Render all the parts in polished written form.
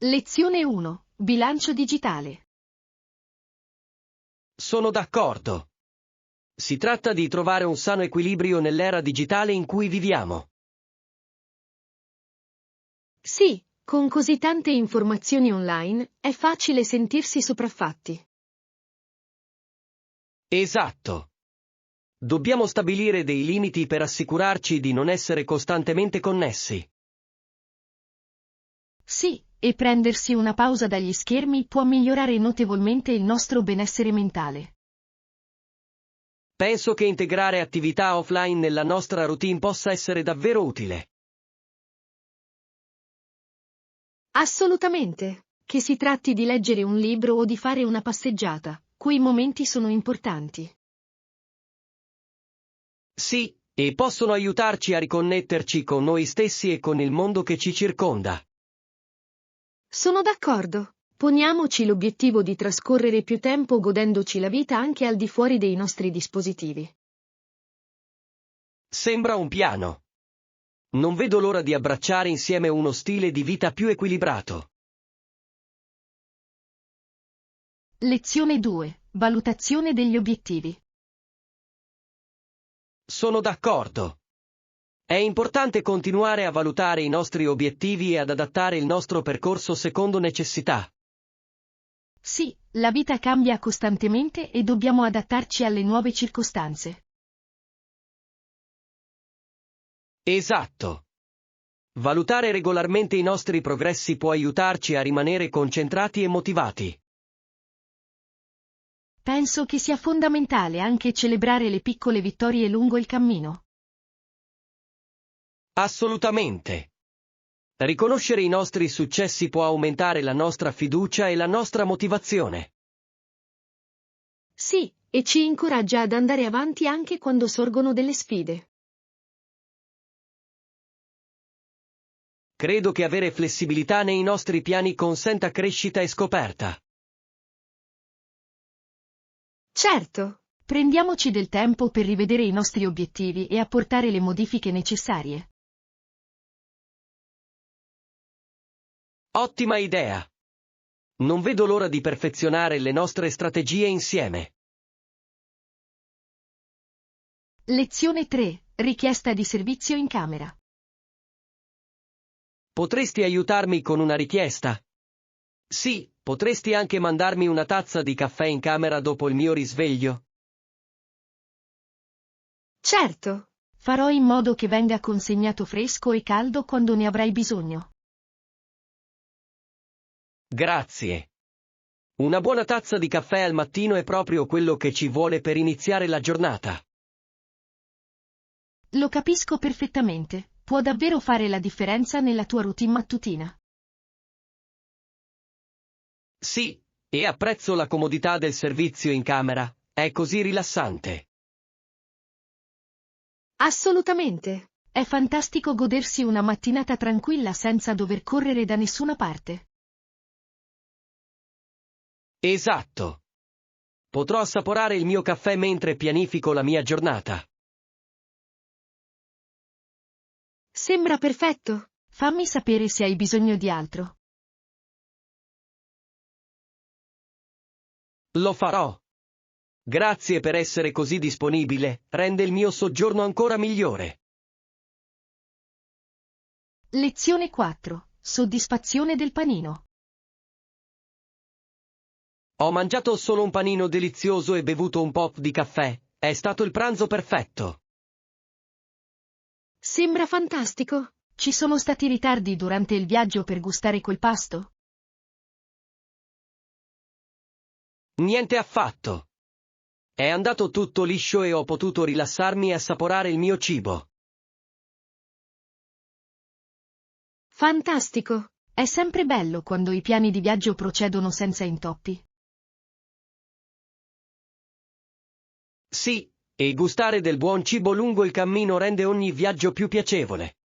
Lezione 1. Bilancio digitale. Sono d'accordo. Si tratta di trovare un sano equilibrio nell'era digitale in cui viviamo. Sì, con così tante informazioni online, è facile sentirsi sopraffatti. Esatto. Dobbiamo stabilire dei limiti per assicurarci di non essere costantemente connessi. Sì, e prendersi una pausa dagli schermi può migliorare notevolmente il nostro benessere mentale. Penso che integrare attività offline nella nostra routine possa essere davvero utile. Assolutamente. Che si tratti di leggere un libro o di fare una passeggiata, quei momenti sono importanti. Sì, e possono aiutarci a riconnetterci con noi stessi e con il mondo che ci circonda. Sono d'accordo. Poniamoci l'obiettivo di trascorrere più tempo godendoci la vita anche al di fuori dei nostri dispositivi. Sembra un piano. Non vedo l'ora di abbracciare insieme uno stile di vita più equilibrato. Lezione 2. Valutazione degli obiettivi. Sono d'accordo. È importante continuare a valutare i nostri obiettivi e ad adattare il nostro percorso secondo necessità. Sì, la vita cambia costantemente e dobbiamo adattarci alle nuove circostanze. Esatto. Valutare regolarmente i nostri progressi può aiutarci a rimanere concentrati e motivati. Penso che sia fondamentale anche celebrare le piccole vittorie lungo il cammino. Assolutamente. Riconoscere i nostri successi può aumentare la nostra fiducia e la nostra motivazione. Sì, e ci incoraggia ad andare avanti anche quando sorgono delle sfide. Credo che avere flessibilità nei nostri piani consenta crescita e scoperta. Certo, prendiamoci del tempo per rivedere i nostri obiettivi e apportare le modifiche necessarie. Ottima idea! Non vedo l'ora di perfezionare le nostre strategie insieme. Lezione 3. Richiesta di servizio in camera. Potresti aiutarmi con una richiesta? Sì, potresti anche mandarmi una tazza di caffè in camera dopo il mio risveglio? Certo, farò in modo che venga consegnato fresco e caldo quando ne avrai bisogno. Grazie. Una buona tazza di caffè al mattino è proprio quello che ci vuole per iniziare la giornata. Lo capisco perfettamente, può davvero fare la differenza nella tua routine mattutina. Sì, e apprezzo la comodità del servizio in camera, è così rilassante. Assolutamente. È fantastico godersi una mattinata tranquilla senza dover correre da nessuna parte. Esatto. Potrò assaporare il mio caffè mentre pianifico la mia giornata. Sembra perfetto. Fammi sapere se hai bisogno di altro. Lo farò. Grazie per essere così disponibile, rende il mio soggiorno ancora migliore. Lezione 4. Soddisfazione del panino. Ho mangiato solo un panino delizioso e bevuto un po' di caffè, è stato il pranzo perfetto. Sembra fantastico. Ci sono stati ritardi durante il viaggio per gustare quel pasto? Niente affatto. È andato tutto liscio e ho potuto rilassarmi e assaporare il mio cibo. Fantastico. È sempre bello quando i piani di viaggio procedono senza intoppi. Sì, e gustare del buon cibo lungo il cammino rende ogni viaggio più piacevole.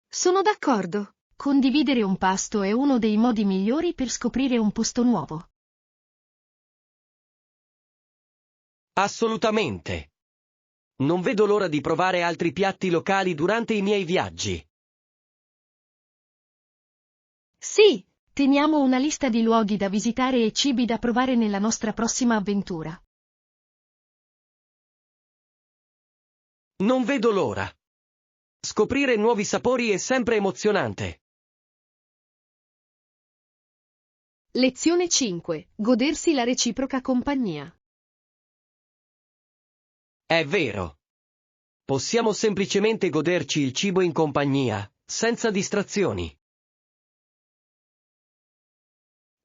Sono d'accordo. Condividere un pasto è uno dei modi migliori per scoprire un posto nuovo. Assolutamente. Non vedo l'ora di provare altri piatti locali durante i miei viaggi. Sì, teniamo una lista di luoghi da visitare e cibi da provare nella nostra prossima avventura. Non vedo l'ora. Scoprire nuovi sapori è sempre emozionante. Lezione 5. Godersi la reciproca compagnia. È vero. Possiamo semplicemente goderci il cibo in compagnia, senza distrazioni.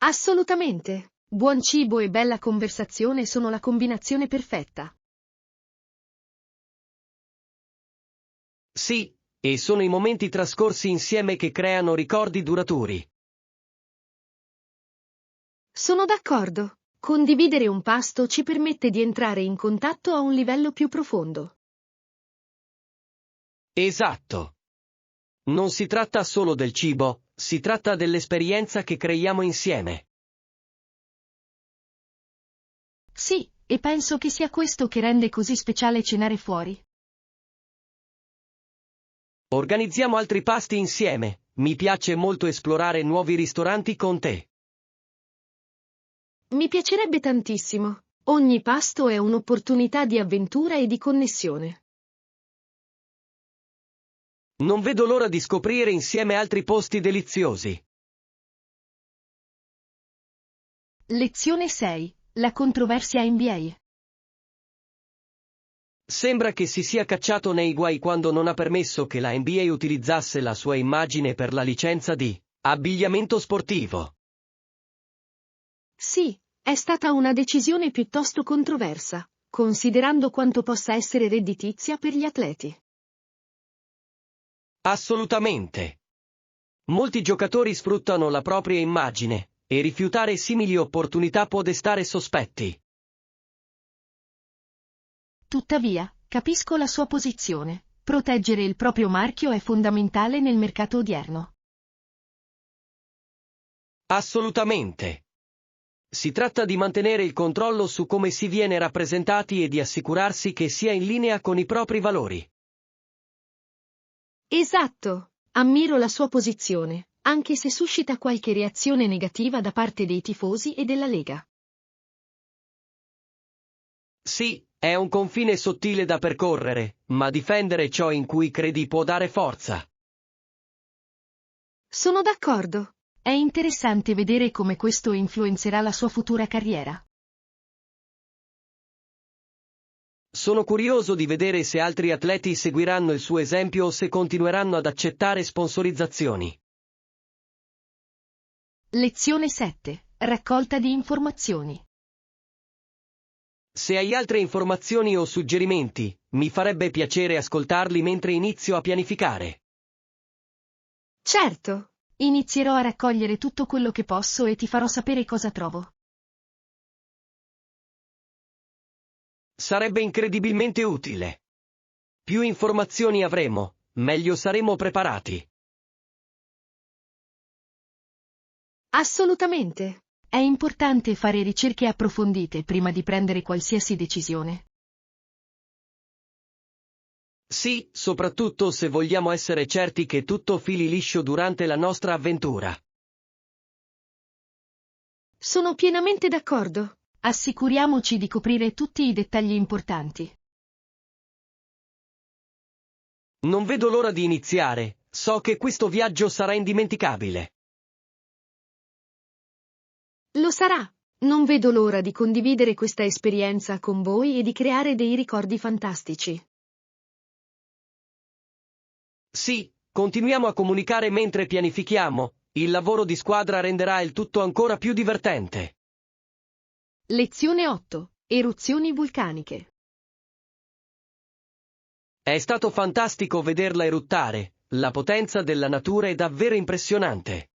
Assolutamente. Buon cibo e bella conversazione sono la combinazione perfetta. Sì, e sono i momenti trascorsi insieme che creano ricordi duraturi. Sono d'accordo. Condividere un pasto ci permette di entrare in contatto a un livello più profondo. Esatto. Non si tratta solo del cibo, si tratta dell'esperienza che creiamo insieme. Sì, e penso che sia questo che rende così speciale cenare fuori. Organizziamo altri pasti insieme, mi piace molto esplorare nuovi ristoranti con te. Mi piacerebbe tantissimo. Ogni pasto è un'opportunità di avventura e di connessione. Non vedo l'ora di scoprire insieme altri posti deliziosi. Lezione 6. La controversia NBA. Sembra che si sia cacciato nei guai quando non ha permesso che la NBA utilizzasse la sua immagine per la licenza di abbigliamento sportivo. Sì, è stata una decisione piuttosto controversa, considerando quanto possa essere redditizia per gli atleti. Assolutamente. Molti giocatori sfruttano la propria immagine, e rifiutare simili opportunità può destare sospetti. Tuttavia, capisco la sua posizione. Proteggere il proprio marchio è fondamentale nel mercato odierno. Assolutamente. Si tratta di mantenere il controllo su come si viene rappresentati e di assicurarsi che sia in linea con i propri valori. Esatto. Ammiro la sua posizione, anche se suscita qualche reazione negativa da parte dei tifosi e della Lega. Sì, è un confine sottile da percorrere, ma difendere ciò in cui credi può dare forza. Sono d'accordo. È interessante vedere come questo influenzerà la sua futura carriera. Sono curioso di vedere se altri atleti seguiranno il suo esempio o se continueranno ad accettare sponsorizzazioni. Lezione 7. Raccolta di informazioni. Se hai altre informazioni o suggerimenti, mi farebbe piacere ascoltarli mentre inizio a pianificare. Certo. Inizierò a raccogliere tutto quello che posso e ti farò sapere cosa trovo. Sarebbe incredibilmente utile. Più informazioni avremo, meglio saremo preparati. Assolutamente. È importante fare ricerche approfondite prima di prendere qualsiasi decisione. Sì, soprattutto se vogliamo essere certi che tutto fili liscio durante la nostra avventura. Sono pienamente d'accordo. Assicuriamoci di coprire tutti i dettagli importanti. Non vedo l'ora di iniziare, so che questo viaggio sarà indimenticabile. Lo sarà. Non vedo l'ora di condividere questa esperienza con voi e di creare dei ricordi fantastici. Sì, continuiamo a comunicare mentre pianifichiamo, il lavoro di squadra renderà il tutto ancora più divertente. Lezione 8. Eruzioni vulcaniche. È stato fantastico vederla eruttare, la potenza della natura è davvero impressionante.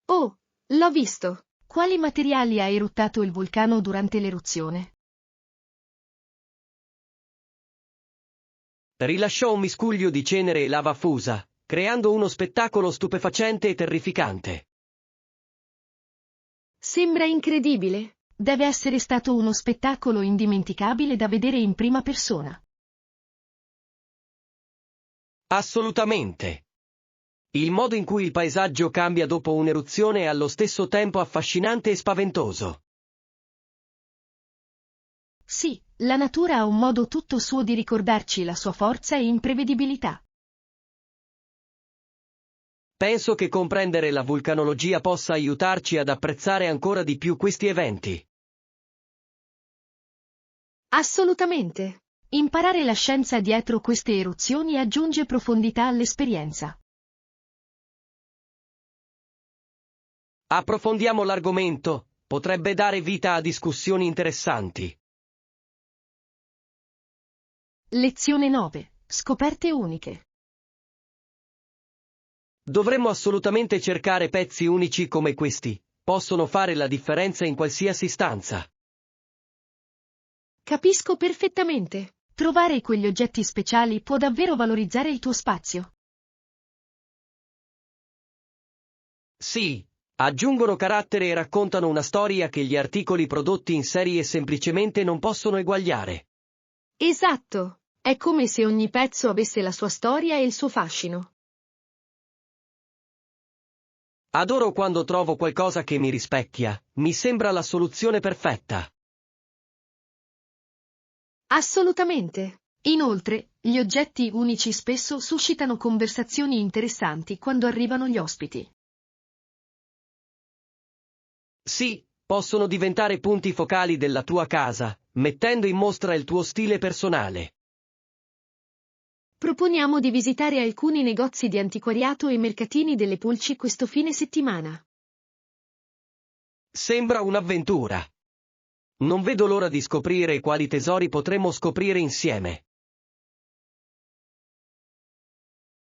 Oh, l'ho visto. Quali materiali ha eruttato il vulcano durante l'eruzione? Rilasciò un miscuglio di cenere e lava fusa, creando uno spettacolo stupefacente e terrificante. Sembra incredibile. Deve essere stato uno spettacolo indimenticabile da vedere in prima persona. Assolutamente. Il modo in cui il paesaggio cambia dopo un'eruzione è allo stesso tempo affascinante e spaventoso. Sì, la natura ha un modo tutto suo di ricordarci la sua forza e imprevedibilità. Penso che comprendere la vulcanologia possa aiutarci ad apprezzare ancora di più questi eventi. Assolutamente. Imparare la scienza dietro queste eruzioni aggiunge profondità all'esperienza. Approfondiamo l'argomento, potrebbe dare vita a discussioni interessanti. Lezione 9. Scoperte uniche. Dovremmo assolutamente cercare pezzi unici come questi, possono fare la differenza in qualsiasi stanza. Capisco perfettamente. Trovare quegli oggetti speciali può davvero valorizzare il tuo spazio. Sì, aggiungono carattere e raccontano una storia che gli articoli prodotti in serie semplicemente non possono eguagliare. Esatto. È come se ogni pezzo avesse la sua storia e il suo fascino. Adoro quando trovo qualcosa che mi rispecchia, mi sembra la soluzione perfetta. Assolutamente. Inoltre, gli oggetti unici spesso suscitano conversazioni interessanti quando arrivano gli ospiti. Sì, possono diventare punti focali della tua casa, mettendo in mostra il tuo stile personale. Proponiamo di visitare alcuni negozi di antiquariato e mercatini delle pulci questo fine settimana. Sembra un'avventura. Non vedo l'ora di scoprire quali tesori potremmo scoprire insieme.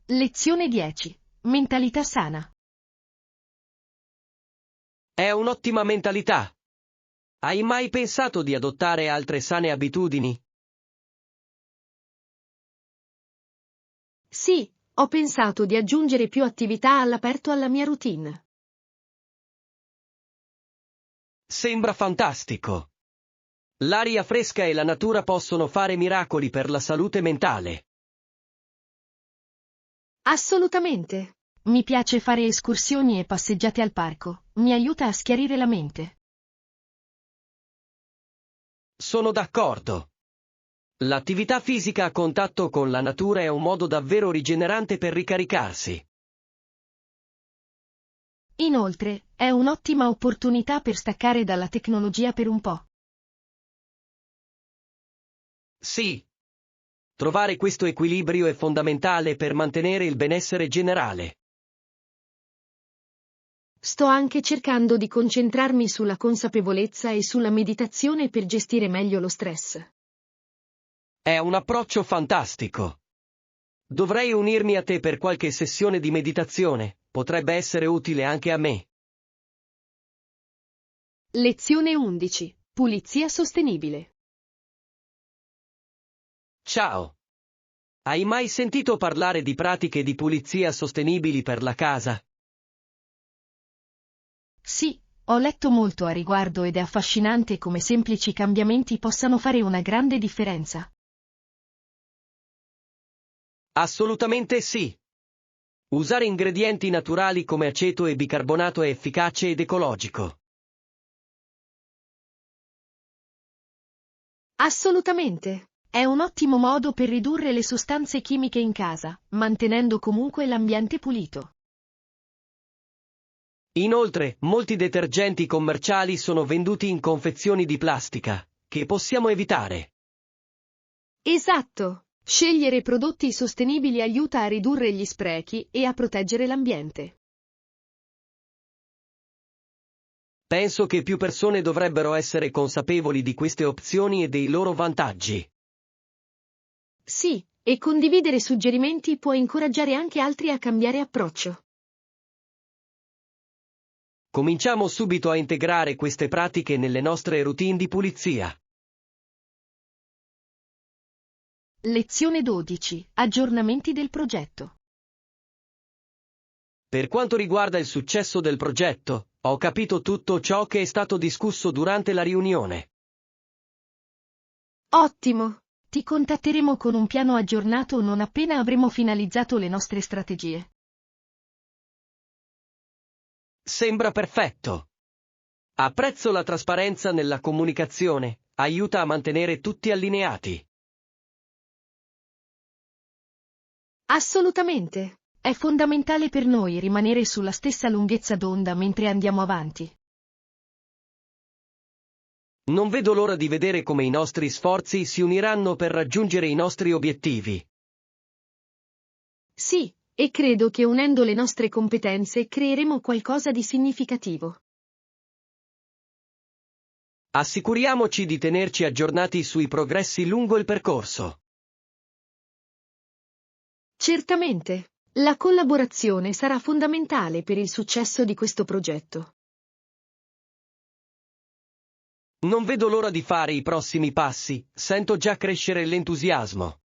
Lezione 10. Mentalità sana. È un'ottima mentalità. Hai mai pensato di adottare altre sane abitudini? Sì, ho pensato di aggiungere più attività all'aperto alla mia routine. Sembra fantastico. L'aria fresca e la natura possono fare miracoli per la salute mentale. Assolutamente. Mi piace fare escursioni e passeggiate al parco, mi aiuta a schiarire la mente. Sono d'accordo. L'attività fisica a contatto con la natura è un modo davvero rigenerante per ricaricarsi. Inoltre, è un'ottima opportunità per staccare dalla tecnologia per un po'. Sì. Trovare questo equilibrio è fondamentale per mantenere il benessere generale. Sto anche cercando di concentrarmi sulla consapevolezza e sulla meditazione per gestire meglio lo stress. È un approccio fantastico. Dovrei unirmi a te per qualche sessione di meditazione, potrebbe essere utile anche a me. Lezione 11. Pulizia sostenibile. Ciao. Hai mai sentito parlare di pratiche di pulizia sostenibili per la casa? Sì, ho letto molto a riguardo ed è affascinante come semplici cambiamenti possano fare una grande differenza. Assolutamente sì. Usare ingredienti naturali come aceto e bicarbonato è efficace ed ecologico. Assolutamente. È un ottimo modo per ridurre le sostanze chimiche in casa, mantenendo comunque l'ambiente pulito. Inoltre, molti detergenti commerciali sono venduti in confezioni di plastica, che possiamo evitare. Esatto. Scegliere prodotti sostenibili aiuta a ridurre gli sprechi e a proteggere l'ambiente. Penso che più persone dovrebbero essere consapevoli di queste opzioni e dei loro vantaggi. Sì, e condividere suggerimenti può incoraggiare anche altri a cambiare approccio. Cominciamo subito a integrare queste pratiche nelle nostre routine di pulizia. Lezione 12. Aggiornamenti del progetto. Per quanto riguarda il successo del progetto, ho capito tutto ciò che è stato discusso durante la riunione. Ottimo! Ti contatteremo con un piano aggiornato non appena avremo finalizzato le nostre strategie. Sembra perfetto. Apprezzo la trasparenza nella comunicazione, aiuta a mantenere tutti allineati. Assolutamente. È fondamentale per noi rimanere sulla stessa lunghezza d'onda mentre andiamo avanti. Non vedo l'ora di vedere come i nostri sforzi si uniranno per raggiungere i nostri obiettivi. Sì, e credo che unendo le nostre competenze creeremo qualcosa di significativo. Assicuriamoci di tenerci aggiornati sui progressi lungo il percorso. Certamente, la collaborazione sarà fondamentale per il successo di questo progetto. Non vedo l'ora di fare i prossimi passi, sento già crescere l'entusiasmo.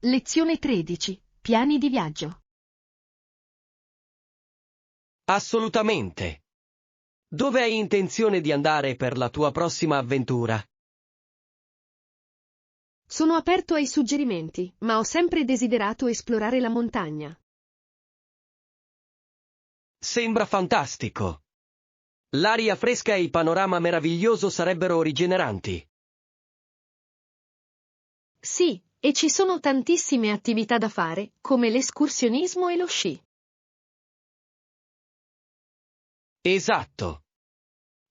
Lezione 13. Piani di viaggio. Assolutamente. Dove hai intenzione di andare per la tua prossima avventura? Sono aperto ai suggerimenti, ma ho sempre desiderato esplorare la montagna. Sembra fantastico. L'aria fresca e il panorama meraviglioso sarebbero rigeneranti. Sì, e ci sono tantissime attività da fare, come l'escursionismo e lo sci. Esatto.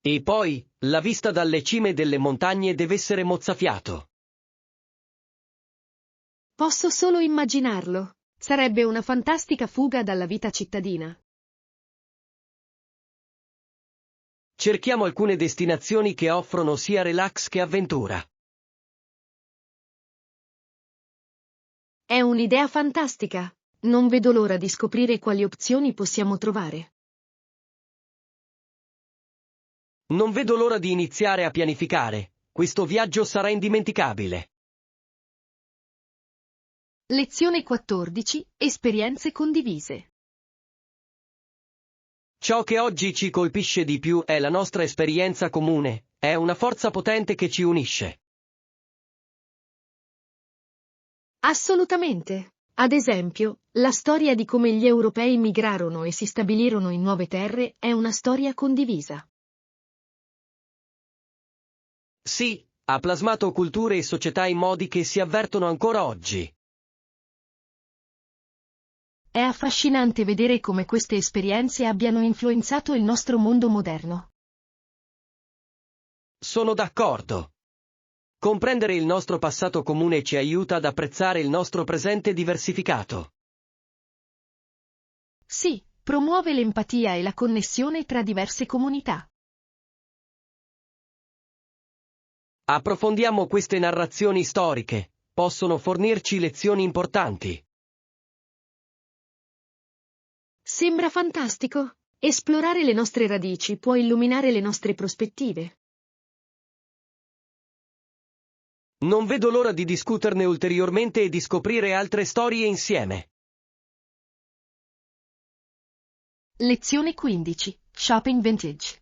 E poi, la vista dalle cime delle montagne deve essere mozzafiato. Posso solo immaginarlo. Sarebbe una fantastica fuga dalla vita cittadina. Cerchiamo alcune destinazioni che offrono sia relax che avventura. È un'idea fantastica. Non vedo l'ora di scoprire quali opzioni possiamo trovare. Non vedo l'ora di iniziare a pianificare. Questo viaggio sarà indimenticabile. Lezione 14. Esperienze condivise. Ciò che oggi ci colpisce di più è la nostra esperienza comune, è una forza potente che ci unisce. Assolutamente. Ad esempio, la storia di come gli europei migrarono e si stabilirono in nuove terre è una storia condivisa. Sì, ha plasmato culture e società in modi che si avvertono ancora oggi. È affascinante vedere come queste esperienze abbiano influenzato il nostro mondo moderno. Sono d'accordo. Comprendere il nostro passato comune ci aiuta ad apprezzare il nostro presente diversificato. Sì, promuove l'empatia e la connessione tra diverse comunità. Approfondiamo queste narrazioni storiche, possono fornirci lezioni importanti. Sembra fantastico. Esplorare le nostre radici può illuminare le nostre prospettive. Non vedo l'ora di discuterne ulteriormente e di scoprire altre storie insieme. Lezione 15. Shopping vintage.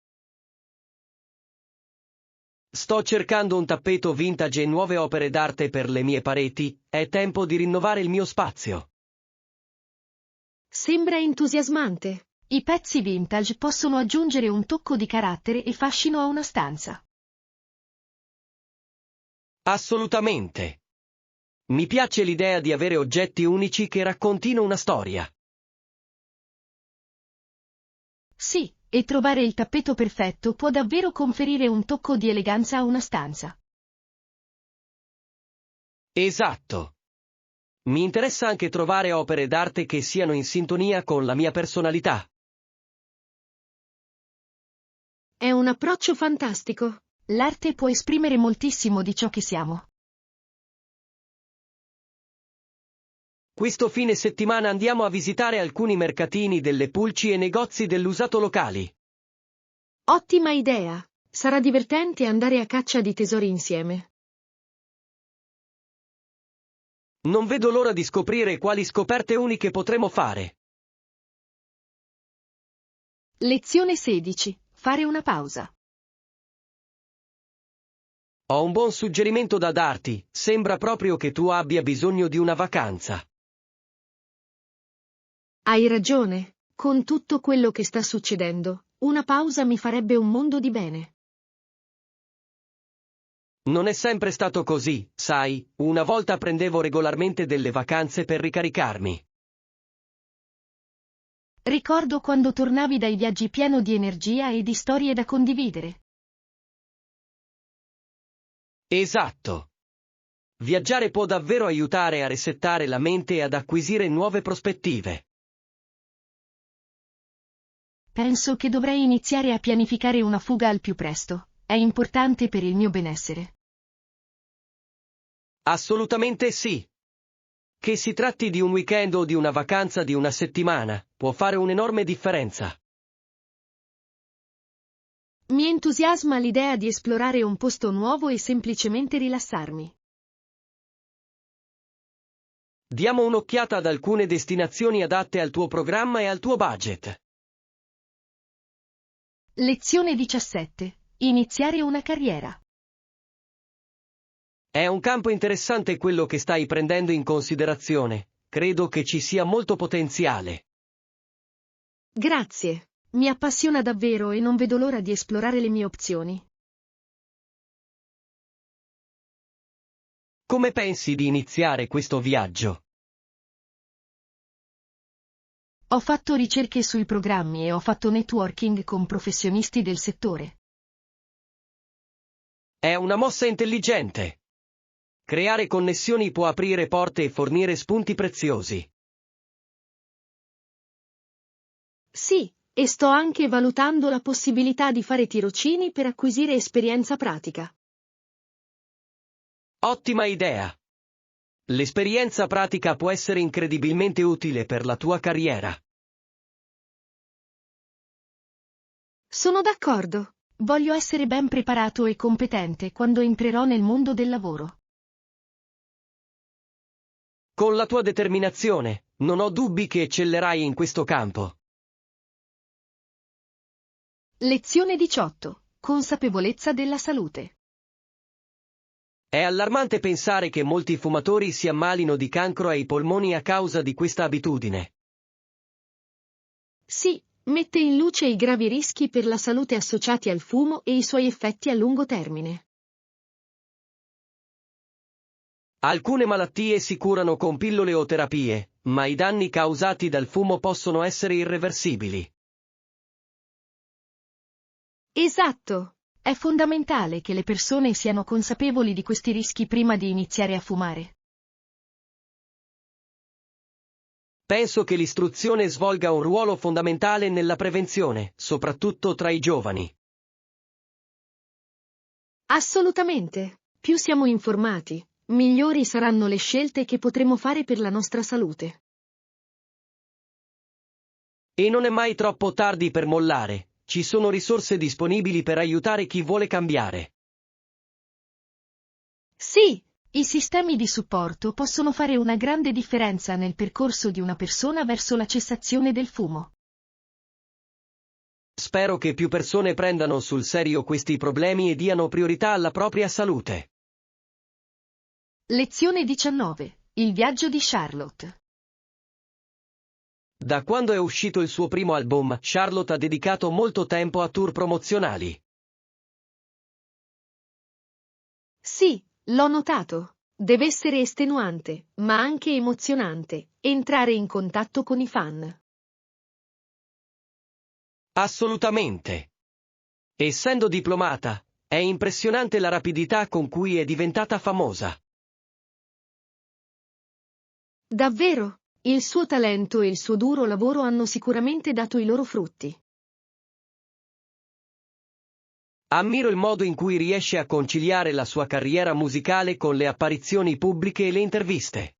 Sto cercando un tappeto vintage e nuove opere d'arte per le mie pareti, è tempo di rinnovare il mio spazio. Sembra entusiasmante. I pezzi vintage possono aggiungere un tocco di carattere e fascino a una stanza. Assolutamente. Mi piace l'idea di avere oggetti unici che raccontino una storia. Sì, e trovare il tappeto perfetto può davvero conferire un tocco di eleganza a una stanza. Esatto. Mi interessa anche trovare opere d'arte che siano in sintonia con la mia personalità. È un approccio fantastico. L'arte può esprimere moltissimo di ciò che siamo. Questo fine settimana andiamo a visitare alcuni mercatini delle pulci e negozi dell'usato locali. Ottima idea. Sarà divertente andare a caccia di tesori insieme. Non vedo l'ora di scoprire quali scoperte uniche potremo fare. Lezione 16. Fare una pausa. Ho un buon suggerimento da darti, sembra proprio che tu abbia bisogno di una vacanza. Hai ragione, con tutto quello che sta succedendo, una pausa mi farebbe un mondo di bene. Non è sempre stato così, sai, una volta prendevo regolarmente delle vacanze per ricaricarmi. Ricordo quando tornavi dai viaggi pieno di energia e di storie da condividere. Esatto. Viaggiare può davvero aiutare a resettare la mente e ad acquisire nuove prospettive. Penso che dovrei iniziare a pianificare una fuga al più presto. È importante per il mio benessere. Assolutamente sì. Che si tratti di un weekend o di una vacanza di una settimana, può fare un'enorme differenza. Mi entusiasma l'idea di esplorare un posto nuovo e semplicemente rilassarmi. Diamo un'occhiata ad alcune destinazioni adatte al tuo programma e al tuo budget. Lezione 17. Iniziare una carriera. È un campo interessante quello che stai prendendo in considerazione. Credo che ci sia molto potenziale. Grazie. Mi appassiona davvero e non vedo l'ora di esplorare le mie opzioni. Come pensi di iniziare questo viaggio? Ho fatto ricerche sui programmi e ho fatto networking con professionisti del settore. È una mossa intelligente. Creare connessioni può aprire porte e fornire spunti preziosi. Sì, e sto anche valutando la possibilità di fare tirocini per acquisire esperienza pratica. Ottima idea. L'esperienza pratica può essere incredibilmente utile per la tua carriera. Sono d'accordo. Voglio essere ben preparato e competente quando entrerò nel mondo del lavoro. Con la tua determinazione, non ho dubbi che eccellerai in questo campo. Lezione 18. Consapevolezza della salute. È allarmante pensare che molti fumatori si ammalino di cancro ai polmoni a causa di questa abitudine. Sì, mette in luce i gravi rischi per la salute associati al fumo e i suoi effetti a lungo termine. Alcune malattie si curano con pillole o terapie, ma i danni causati dal fumo possono essere irreversibili. Esatto. È fondamentale che le persone siano consapevoli di questi rischi prima di iniziare a fumare. Penso che l'istruzione svolga un ruolo fondamentale nella prevenzione, soprattutto tra i giovani. Assolutamente. Più siamo informati, migliori saranno le scelte che potremo fare per la nostra salute. E non è mai troppo tardi per mollare, ci sono risorse disponibili per aiutare chi vuole cambiare. Sì, i sistemi di supporto possono fare una grande differenza nel percorso di una persona verso la cessazione del fumo. Spero che più persone prendano sul serio questi problemi e diano priorità alla propria salute. Lezione 19. Il viaggio di Charlotte. Da quando è uscito il suo primo album, Charlotte ha dedicato molto tempo a tour promozionali. Sì, l'ho notato. Deve essere estenuante, ma anche emozionante, entrare in contatto con i fan. Assolutamente. Essendo diplomata, è impressionante la rapidità con cui è diventata famosa. Davvero, il suo talento e il suo duro lavoro hanno sicuramente dato i loro frutti. Ammiro il modo in cui riesce a conciliare la sua carriera musicale con le apparizioni pubbliche e le interviste.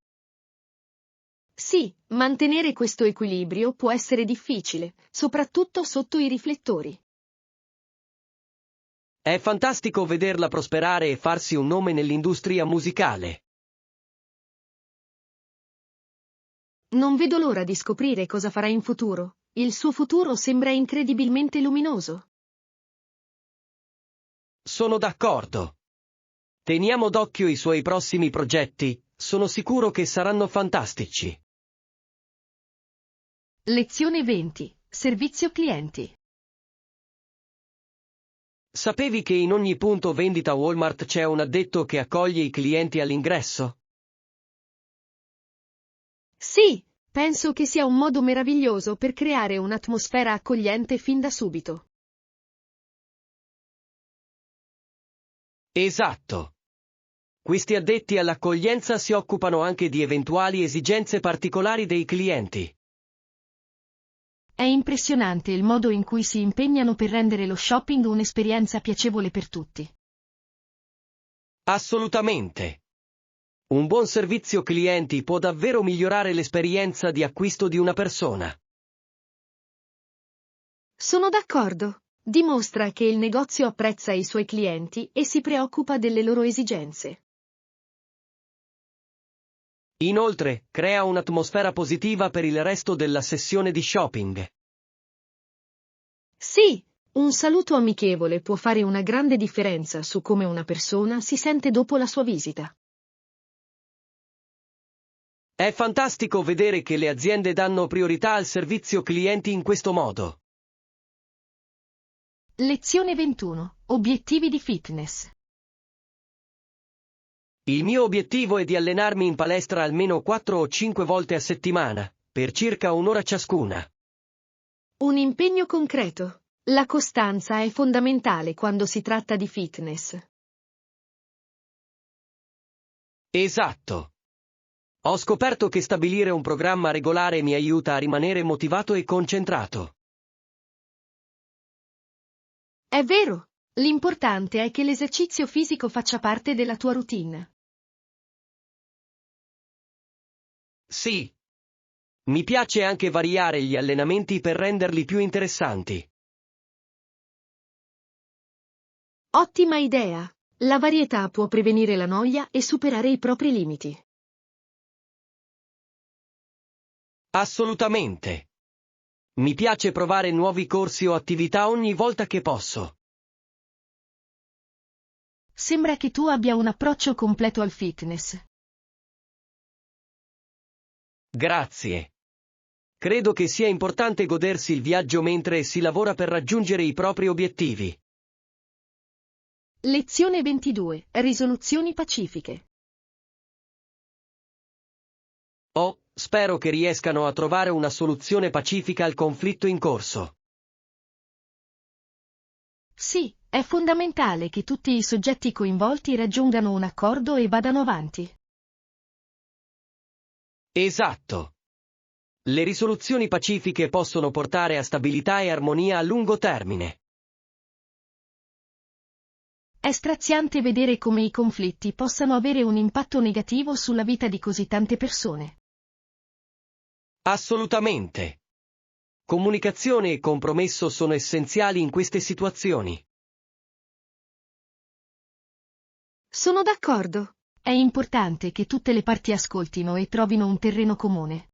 Sì, mantenere questo equilibrio può essere difficile, soprattutto sotto i riflettori. È fantastico vederla prosperare e farsi un nome nell'industria musicale. Non vedo l'ora di scoprire cosa farà in futuro. Il suo futuro sembra incredibilmente luminoso. Sono d'accordo. Teniamo d'occhio i suoi prossimi progetti, sono sicuro che saranno fantastici. Lezione 20. Servizio clienti. Sapevi che in ogni punto vendita Walmart c'è un addetto che accoglie i clienti all'ingresso? Sì, penso che sia un modo meraviglioso per creare un'atmosfera accogliente fin da subito. Esatto. Questi addetti all'accoglienza si occupano anche di eventuali esigenze particolari dei clienti. È impressionante il modo in cui si impegnano per rendere lo shopping un'esperienza piacevole per tutti. Assolutamente. Un buon servizio clienti può davvero migliorare l'esperienza di acquisto di una persona. Sono d'accordo. Dimostra che il negozio apprezza i suoi clienti e si preoccupa delle loro esigenze. Inoltre, crea un'atmosfera positiva per il resto della sessione di shopping. Sì, un saluto amichevole può fare una grande differenza su come una persona si sente dopo la sua visita. È fantastico vedere che le aziende danno priorità al servizio clienti in questo modo. Lezione 21. Obiettivi di fitness. Il mio obiettivo è di allenarmi in palestra almeno 4 o 5 volte a settimana, per circa un'ora ciascuna. Un impegno concreto. La costanza è fondamentale quando si tratta di fitness. Esatto. Ho scoperto che stabilire un programma regolare mi aiuta a rimanere motivato e concentrato. È vero, l'importante è che l'esercizio fisico faccia parte della tua routine. Sì. Mi piace anche variare gli allenamenti per renderli più interessanti. Ottima idea! La varietà può prevenire la noia e superare i propri limiti. Assolutamente. Mi piace provare nuovi corsi o attività ogni volta che posso. Sembra che tu abbia un approccio completo al fitness. Grazie. Credo che sia importante godersi il viaggio mentre si lavora per raggiungere i propri obiettivi. Lezione 22. Risoluzioni pacifiche. Spero che riescano a trovare una soluzione pacifica al conflitto in corso. Sì, è fondamentale che tutti i soggetti coinvolti raggiungano un accordo e vadano avanti. Esatto. Le risoluzioni pacifiche possono portare a stabilità e armonia a lungo termine. È straziante vedere come i conflitti possano avere un impatto negativo sulla vita di così tante persone. Assolutamente. Comunicazione e compromesso sono essenziali in queste situazioni. Sono d'accordo. È importante che tutte le parti ascoltino e trovino un terreno comune.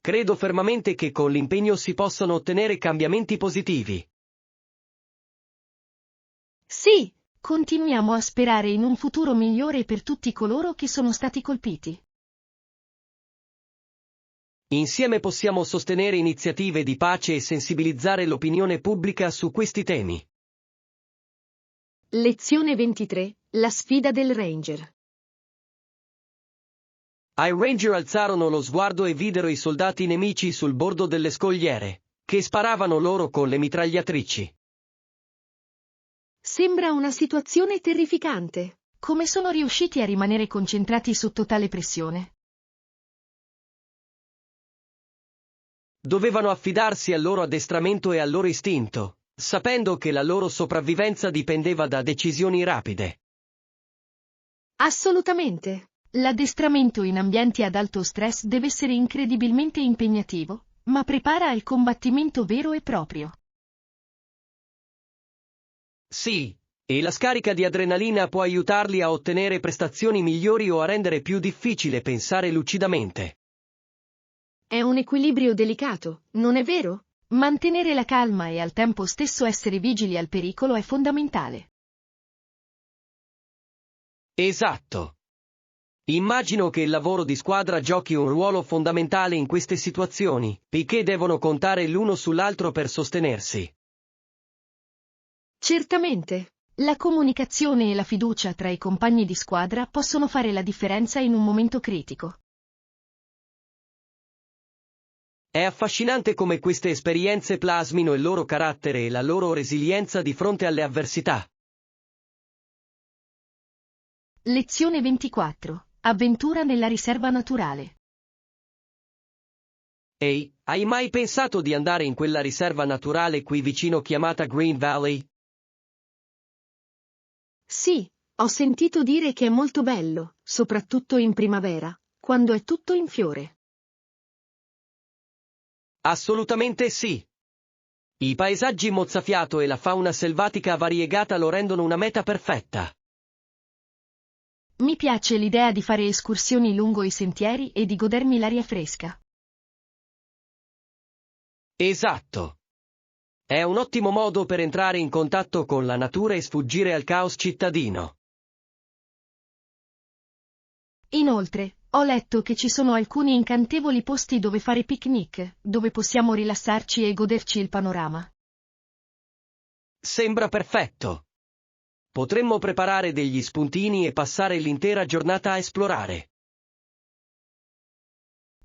Credo fermamente che con l'impegno si possano ottenere cambiamenti positivi. Sì, continuiamo a sperare in un futuro migliore per tutti coloro che sono stati colpiti. Insieme possiamo sostenere iniziative di pace e sensibilizzare l'opinione pubblica su questi temi. Lezione 23. La sfida del Ranger. I Ranger alzarono lo sguardo e videro i soldati nemici sul bordo delle scogliere, che sparavano loro con le mitragliatrici. Sembra una situazione terrificante. Come sono riusciti a rimanere concentrati sotto tale pressione? Dovevano affidarsi al loro addestramento e al loro istinto, sapendo che la loro sopravvivenza dipendeva da decisioni rapide. Assolutamente. L'addestramento in ambienti ad alto stress deve essere incredibilmente impegnativo, ma prepara al combattimento vero e proprio. Sì, e la scarica di adrenalina può aiutarli a ottenere prestazioni migliori o a rendere più difficile pensare lucidamente. È un equilibrio delicato, non è vero? Mantenere la calma e al tempo stesso essere vigili al pericolo è fondamentale. Esatto. Immagino che il lavoro di squadra giochi un ruolo fondamentale in queste situazioni, poiché devono contare l'uno sull'altro per sostenersi. Certamente. La comunicazione e la fiducia tra i compagni di squadra possono fare la differenza in un momento critico. È affascinante come queste esperienze plasmino il loro carattere e la loro resilienza di fronte alle avversità. Lezione 24. Avventura nella riserva naturale. Ehi, hai mai pensato di andare in quella riserva naturale qui vicino chiamata Green Valley? Sì, ho sentito dire che è molto bello, soprattutto in primavera, quando è tutto in fiore. Assolutamente sì. I paesaggi mozzafiato e la fauna selvatica variegata lo rendono una meta perfetta. Mi piace l'idea di fare escursioni lungo i sentieri e di godermi l'aria fresca. Esatto. È un ottimo modo per entrare in contatto con la natura e sfuggire al caos cittadino. Inoltre, ho letto che ci sono alcuni incantevoli posti dove fare picnic, dove possiamo rilassarci e goderci il panorama. Sembra perfetto. Potremmo preparare degli spuntini e passare l'intera giornata a esplorare.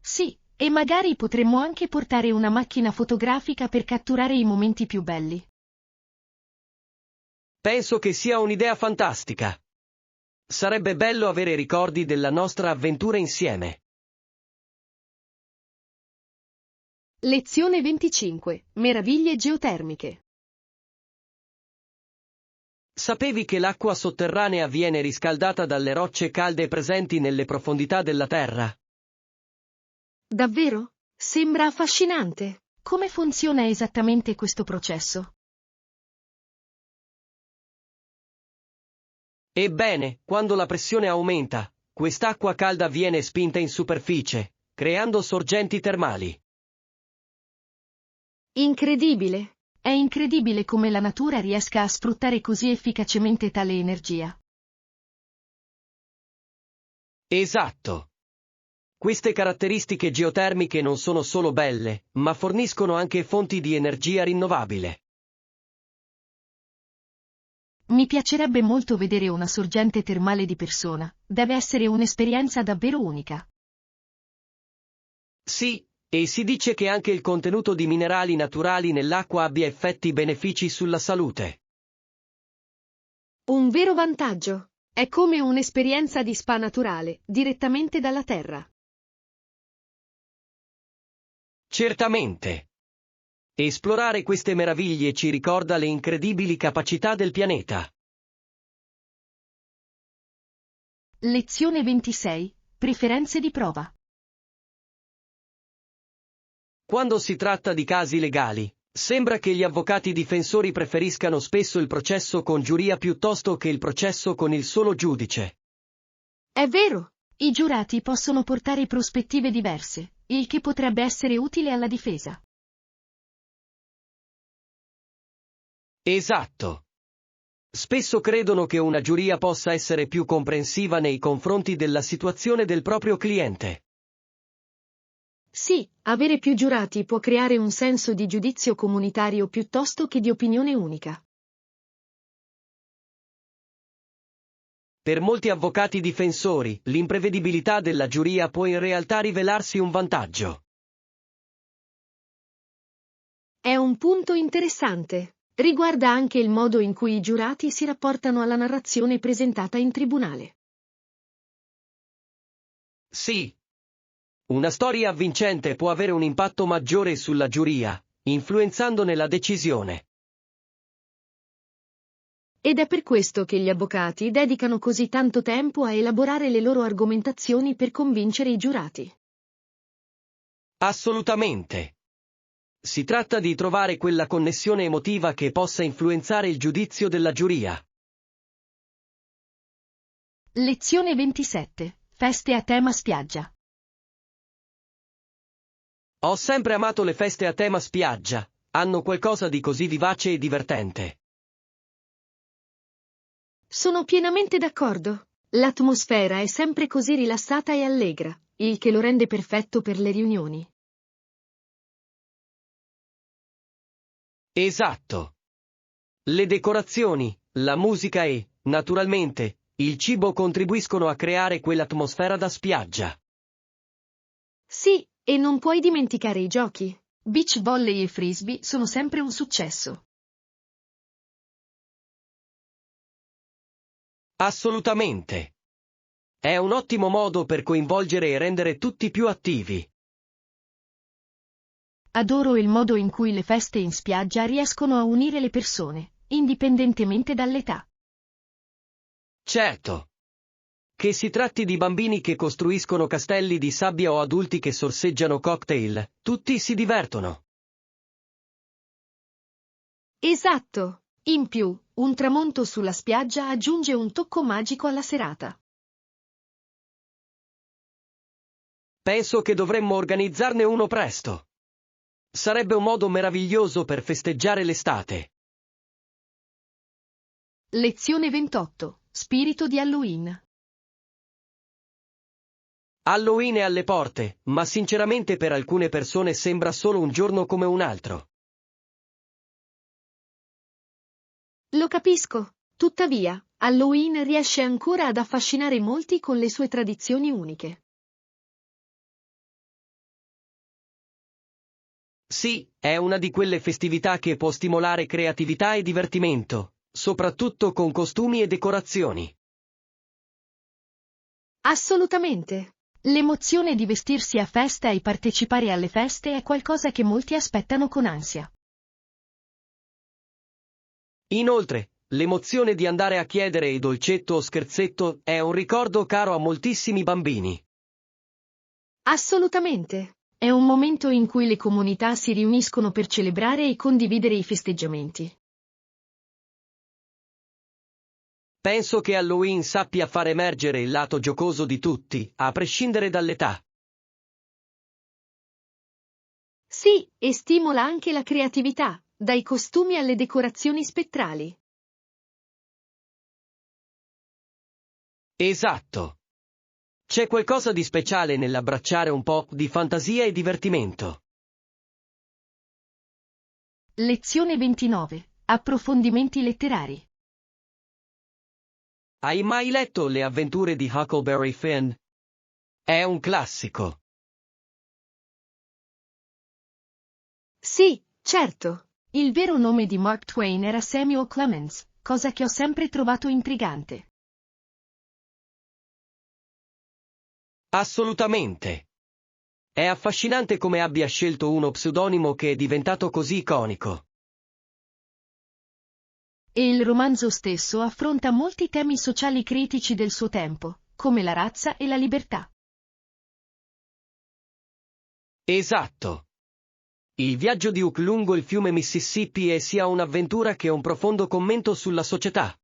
Sì, e magari potremmo anche portare una macchina fotografica per catturare i momenti più belli. Penso che sia un'idea fantastica. Sarebbe bello avere ricordi della nostra avventura insieme. Lezione 25. Meraviglie geotermiche. Sapevi che l'acqua sotterranea viene riscaldata dalle rocce calde presenti nelle profondità della Terra? Davvero? Sembra affascinante. Come funziona esattamente questo processo? Ebbene, quando la pressione aumenta, quest'acqua calda viene spinta in superficie, creando sorgenti termali. Incredibile. È incredibile come la natura riesca a sfruttare così efficacemente tale energia. Esatto. Queste caratteristiche geotermiche non sono solo belle, ma forniscono anche fonti di energia rinnovabile. Mi piacerebbe molto vedere una sorgente termale di persona, deve essere un'esperienza davvero unica. Sì, e si dice che anche il contenuto di minerali naturali nell'acqua abbia effetti benefici sulla salute. Un vero vantaggio. È come un'esperienza di spa naturale, direttamente dalla terra. Certamente. Esplorare queste meraviglie ci ricorda le incredibili capacità del pianeta. Lezione 26. Preferenze di prova. Quando si tratta di casi legali, sembra che gli avvocati difensori preferiscano spesso il processo con giuria piuttosto che il processo con il solo giudice. È vero, i giurati possono portare prospettive diverse, il che potrebbe essere utile alla difesa. Esatto. Spesso credono che una giuria possa essere più comprensiva nei confronti della situazione del proprio cliente. Sì, avere più giurati può creare un senso di giudizio comunitario piuttosto che di opinione unica. Per molti avvocati difensori, l'imprevedibilità della giuria può in realtà rivelarsi un vantaggio. È un punto interessante. Riguarda anche il modo in cui i giurati si rapportano alla narrazione presentata in tribunale. Sì. Una storia avvincente può avere un impatto maggiore sulla giuria, influenzandone la decisione. Ed è per questo che gli avvocati dedicano così tanto tempo a elaborare le loro argomentazioni per convincere i giurati. Assolutamente. Si tratta di trovare quella connessione emotiva che possa influenzare il giudizio della giuria. Lezione 27. Feste a tema spiaggia. Ho sempre amato le feste a tema spiaggia, hanno qualcosa di così vivace e divertente. Sono pienamente d'accordo. L'atmosfera è sempre così rilassata e allegra, il che lo rende perfetto per le riunioni. Esatto. Le decorazioni, la musica e, naturalmente, il cibo contribuiscono a creare quell'atmosfera da spiaggia. Sì, e non puoi dimenticare i giochi. Beach volley e frisbee sono sempre un successo. Assolutamente. È un ottimo modo per coinvolgere e rendere tutti più attivi. Adoro il modo in cui le feste in spiaggia riescono a unire le persone, indipendentemente dall'età. Certo. Che si tratti di bambini che costruiscono castelli di sabbia o adulti che sorseggiano cocktail, tutti si divertono. Esatto. In più, un tramonto sulla spiaggia aggiunge un tocco magico alla serata. Penso che dovremmo organizzarne uno presto. Sarebbe un modo meraviglioso per festeggiare l'estate. Lezione 28. Spirito di Halloween. Halloween è alle porte, ma sinceramente per alcune persone sembra solo un giorno come un altro. Lo capisco. Tuttavia, Halloween riesce ancora ad affascinare molti con le sue tradizioni uniche. Sì, è una di quelle festività che può stimolare creatività e divertimento, soprattutto con costumi e decorazioni. Assolutamente. L'emozione di vestirsi a festa e partecipare alle feste è qualcosa che molti aspettano con ansia. Inoltre, l'emozione di andare a chiedere il dolcetto o scherzetto è un ricordo caro a moltissimi bambini. Assolutamente. È un momento in cui le comunità si riuniscono per celebrare e condividere i festeggiamenti. Penso che Halloween sappia far emergere il lato giocoso di tutti, a prescindere dall'età. Sì, e stimola anche la creatività, dai costumi alle decorazioni spettrali. Esatto. C'è qualcosa di speciale nell'abbracciare un po' di fantasia e divertimento. Lezione 29. Approfondimenti letterari. Hai mai letto Le avventure di Huckleberry Finn? È un classico. Sì, certo. Il vero nome di Mark Twain era Samuel Clemens, cosa che ho sempre trovato intrigante. Assolutamente. È affascinante come abbia scelto uno pseudonimo che è diventato così iconico. E il romanzo stesso affronta molti temi sociali critici del suo tempo, come la razza e la libertà. Esatto. Il viaggio di Hook lungo il fiume Mississippi è sia un'avventura che un profondo commento sulla società.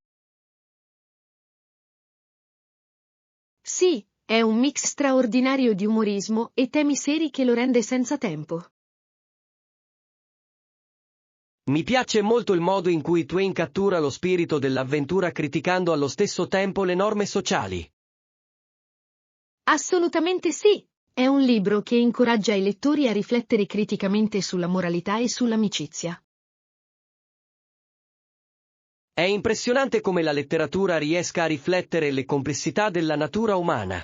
Sì, è un mix straordinario di umorismo e temi seri che lo rende senza tempo. Mi piace molto il modo in cui Twain cattura lo spirito dell'avventura criticando allo stesso tempo le norme sociali. Assolutamente sì. È un libro che incoraggia i lettori a riflettere criticamente sulla moralità e sull'amicizia. È impressionante come la letteratura riesca a riflettere le complessità della natura umana.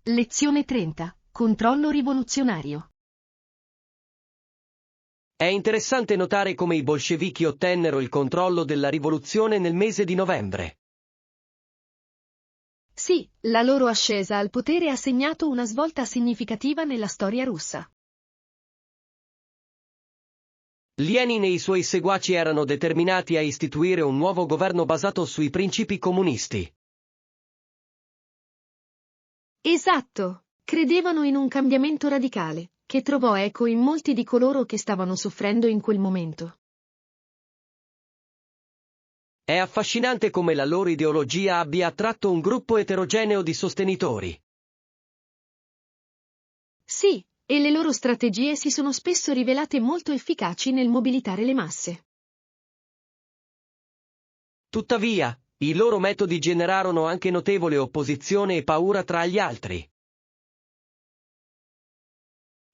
Lezione 30. Controllo rivoluzionario. È interessante notare come i bolscevichi ottennero il controllo della rivoluzione nel mese di novembre. Sì, la loro ascesa al potere ha segnato una svolta significativa nella storia russa. Lenin e i suoi seguaci erano determinati a istituire un nuovo governo basato sui principi comunisti. Esatto, credevano in un cambiamento radicale, che trovò eco in molti di coloro che stavano soffrendo in quel momento. È affascinante come la loro ideologia abbia attratto un gruppo eterogeneo di sostenitori. Sì, e le loro strategie si sono spesso rivelate molto efficaci nel mobilitare le masse. Tuttavia, I loro metodi generarono anche notevole opposizione e paura tra gli altri.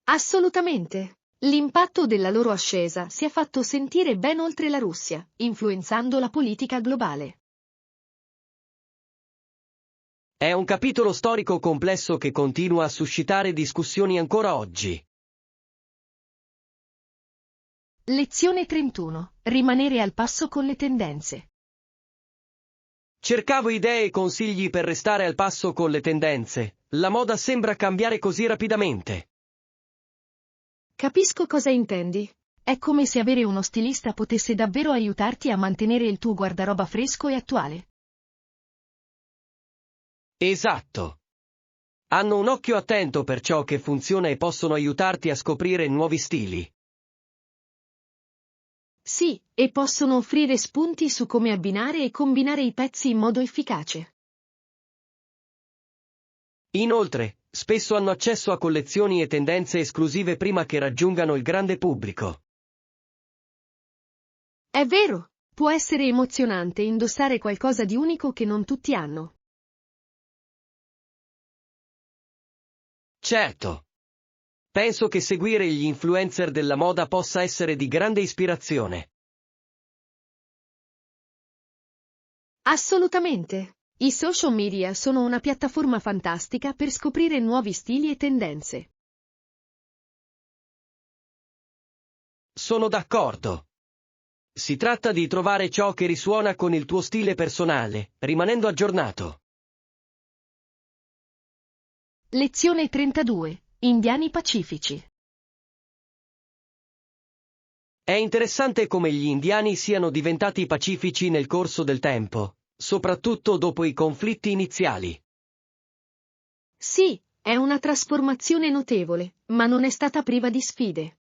Assolutamente. L'impatto della loro ascesa si è fatto sentire ben oltre la Russia, influenzando la politica globale. È un capitolo storico complesso che continua a suscitare discussioni ancora oggi. Lezione 31. Rimanere al passo con le tendenze. Cercavo idee e consigli per restare al passo con le tendenze. La moda sembra cambiare così rapidamente. Capisco cosa intendi. È come se avere uno stilista potesse davvero aiutarti a mantenere il tuo guardaroba fresco e attuale. Esatto. Hanno un occhio attento per ciò che funziona e possono aiutarti a scoprire nuovi stili. Sì, e possono offrire spunti su come abbinare e combinare i pezzi in modo efficace. Inoltre, spesso hanno accesso a collezioni e tendenze esclusive prima che raggiungano il grande pubblico. È vero, può essere emozionante indossare qualcosa di unico che non tutti hanno. Certo. Penso che seguire gli influencer della moda possa essere di grande ispirazione. Assolutamente. I social media sono una piattaforma fantastica per scoprire nuovi stili e tendenze. Sono d'accordo. Si tratta di trovare ciò che risuona con il tuo stile personale, rimanendo aggiornato. Lezione 32. Indiani pacifici. È interessante come gli indiani siano diventati pacifici nel corso del tempo, soprattutto dopo i conflitti iniziali. Sì, è una trasformazione notevole, ma non è stata priva di sfide.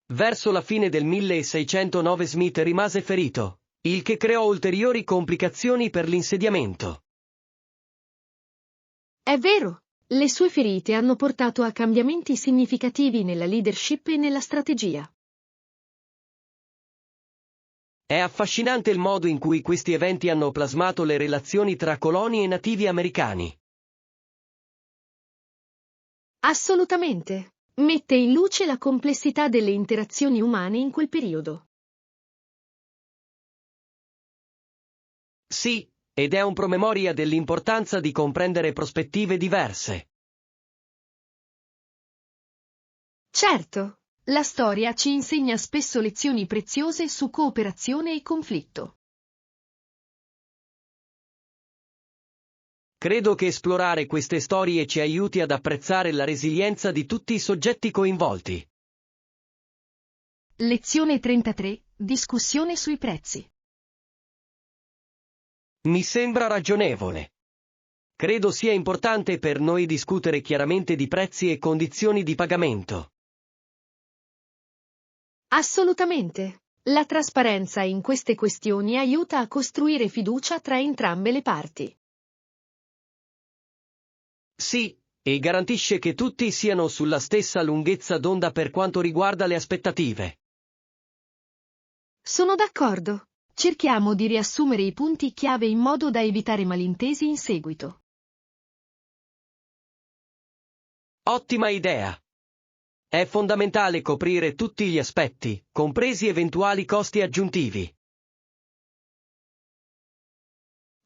Verso la fine del 1609 Smith rimase ferito, il che creò ulteriori complicazioni per l'insediamento. È vero, le sue ferite hanno portato a cambiamenti significativi nella leadership e nella strategia. È affascinante il modo in cui questi eventi hanno plasmato le relazioni tra coloni e nativi americani. Assolutamente. Mette in luce la complessità delle interazioni umane in quel periodo. Sì, ed è un promemoria dell'importanza di comprendere prospettive diverse. Certo, la storia ci insegna spesso lezioni preziose su cooperazione e conflitto. Credo che esplorare queste storie ci aiuti ad apprezzare la resilienza di tutti i soggetti coinvolti. Lezione 33. Discussione sui prezzi. Mi sembra ragionevole. Credo sia importante per noi discutere chiaramente di prezzi e condizioni di pagamento. Assolutamente. La trasparenza in queste questioni aiuta a costruire fiducia tra entrambe le parti. Sì, e garantisce che tutti siano sulla stessa lunghezza d'onda per quanto riguarda le aspettative. Sono d'accordo. Cerchiamo di riassumere i punti chiave in modo da evitare malintesi in seguito. Ottima idea! È fondamentale coprire tutti gli aspetti, compresi eventuali costi aggiuntivi.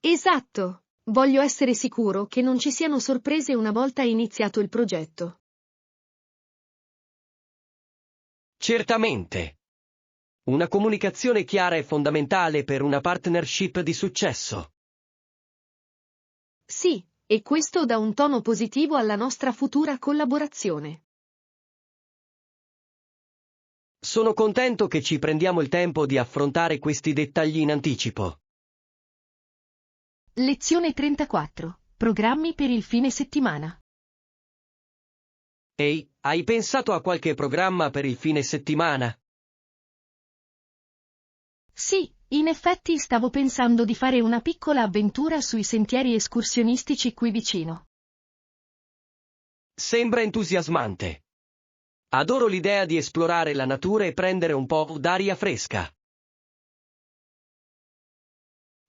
Esatto. Voglio essere sicuro che non ci siano sorprese una volta iniziato il progetto. Certamente. Una comunicazione chiara è fondamentale per una partnership di successo. Sì, e questo dà un tono positivo alla nostra futura collaborazione. Sono contento che ci prendiamo il tempo di affrontare questi dettagli in anticipo. Lezione 34. Programmi per il fine settimana. Ehi, hai pensato a qualche programma per il fine settimana? Sì, in effetti stavo pensando di fare una piccola avventura sui sentieri escursionistici qui vicino. Sembra entusiasmante. Adoro l'idea di esplorare la natura e prendere un po' d'aria fresca.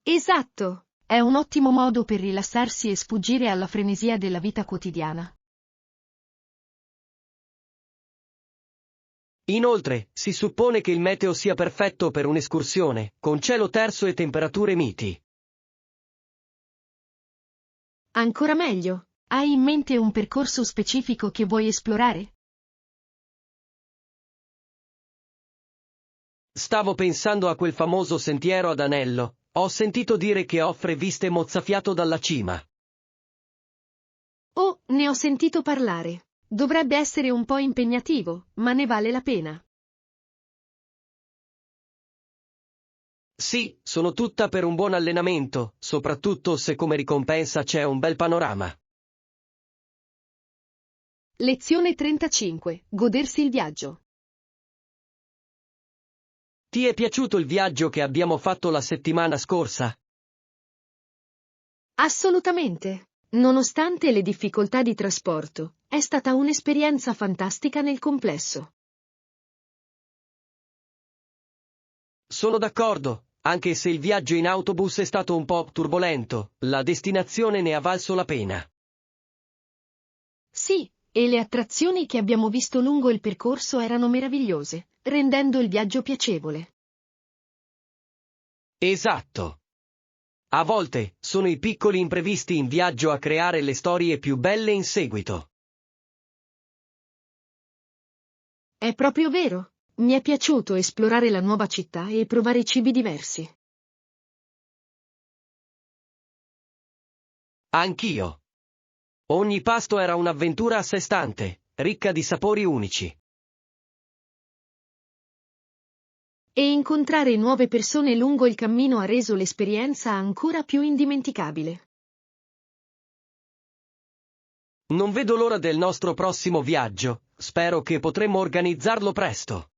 Esatto, è un ottimo modo per rilassarsi e sfuggire alla frenesia della vita quotidiana. Inoltre, si suppone che il meteo sia perfetto per un'escursione, con cielo terso e temperature miti. Ancora meglio, hai in mente un percorso specifico che vuoi esplorare? Stavo pensando a quel famoso sentiero ad anello. Ho sentito dire che offre viste mozzafiato dalla cima. Oh, ne ho sentito parlare. Dovrebbe essere un po' impegnativo, ma ne vale la pena. Sì, sono tutta per un buon allenamento, soprattutto se come ricompensa c'è un bel panorama. Lezione 35. Godersi il viaggio. Ti è piaciuto il viaggio che abbiamo fatto la settimana scorsa? Assolutamente. Nonostante le difficoltà di trasporto, è stata un'esperienza fantastica nel complesso. Sono d'accordo, anche se il viaggio in autobus è stato un po' turbolento, la destinazione ne ha valso la pena. Sì, e le attrazioni che abbiamo visto lungo il percorso erano meravigliose, rendendo il viaggio piacevole. Esatto. A volte, sono i piccoli imprevisti in viaggio a creare le storie più belle in seguito. È proprio vero. Mi è piaciuto esplorare la nuova città e provare cibi diversi. Anch'io. Ogni pasto era un'avventura a sé stante, ricca di sapori unici. E incontrare nuove persone lungo il cammino ha reso l'esperienza ancora più indimenticabile. Non vedo l'ora del nostro prossimo viaggio, spero che potremo organizzarlo presto.